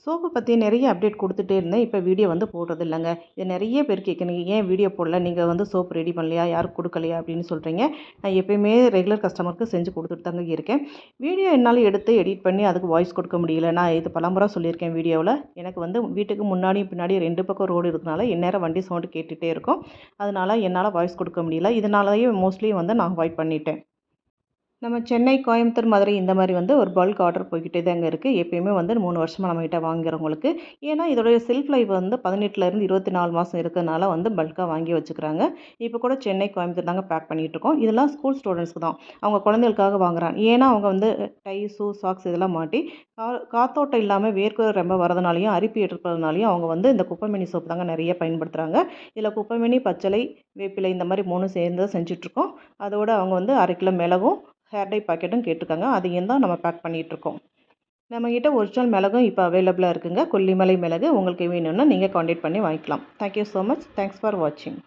சோப்பை பற்றி நிறைய அப்டேட் கொடுத்துட்டே இருந்தேன். இப்போ வீடியோ வந்து போடுறது இல்லைங்க. இது நிறைய பேர் கேட்குறீங்க, ஏன் வீடியோ போடல, நீங்கள் வந்து சோப் ரெடி பண்ணலையா, யாருக்கு கொடுக்கலையா அப்படின்னு சொல்கிறீங்க. நான் எப்பயுமே ரெகுலர் கஸ்டமருக்கு செஞ்சு கொடுத்துட்டு தாங்க இருக்கேன். வீடியோ என்னால் எடுத்து எடிட் பண்ணி அதுக்கு வாய்ஸ் கொடுக்க முடியல. நான் இது பலமுறை சொல்லியிருக்கேன் வீடியோவில். எனக்கு வந்து வீட்டுக்கு முன்னாடியும் பின்னாடி 2 பக்கம் ரோடு இருக்கனால எந்நேரம் வண்டி சவுண்டு கேட்டுகிட்டே இருக்கும். அதனால் என்னால் வாய்ஸ் கொடுக்க முடியல. இதனாலேயே மோஸ்ட்லி வந்து நான் அவாய்ட் பண்ணிட்டேன். நம்ம சென்னை, கோயம்புத்தூர், மதுரை இந்த மாதிரி வந்து ஒரு பல்க் ஆர்டர் போய்க்கிட்டே தாங்க இருக்குது. எப்பயுமே வந்து 3 வருஷமாக நம்மகிட்ட வாங்குறவங்களுக்கு. ஏன்னா இதோடைய செல்ஃப் லைஃப் வந்து 18லேருந்து 24 மாதம் இருக்கிறதுனால வந்து பல்காக வாங்கி வச்சுக்கிறாங்க. இப்போ கூட சென்னை, கோயம்புத்தூர் தாங்க பேக் பண்ணிகிட்ருக்கோம். இதெல்லாம் ஸ்கூல் ஸ்டூடெண்ட்ஸ்க்கு தான். அவங்க குழந்தைகளுக்காக வாங்குறாங்க. ஏன்னா அவங்க வந்து டை, ஷூ, சாக்ஸ் இதெல்லாம் மாட்டி காத்தோட்டம் இல்லாமல் வேர்க்குரு ரொம்ப வரதுனாலையும் அரிப்பு எடுப்பதுனாலையும் அவங்க வந்து இந்த குப்பைமேனி சோப்பு தாங்க நிறைய பயன்படுத்துகிறாங்க. இதில் குப்பைமேனி, பச்சளை, வேப்பிலை இந்த மாதிரி 3 சேர்ந்து தான் செஞ்சுட்ருக்கோம். அதோட அவங்க வந்து 1/2 கிலோ மிளகும், ஹேர் டை பாக்கெட்டும் கேட்டிருக்காங்க. அதையும் தான் நம்ம பேக் பண்ணிகிட்ருக்கோம். நம்மக்கிட்ட ஒரிஜினல் மிளகும் இப்போ அவைலபிளாக இருக்குங்க. கொல்லிமலை மிளகு. உங்களுக்கு வேணும்னா நீங்கள் கான்டாக்ட் பண்ணி வாங்கிக்கலாம். Thank you so much. Thanks for வாட்சிங்.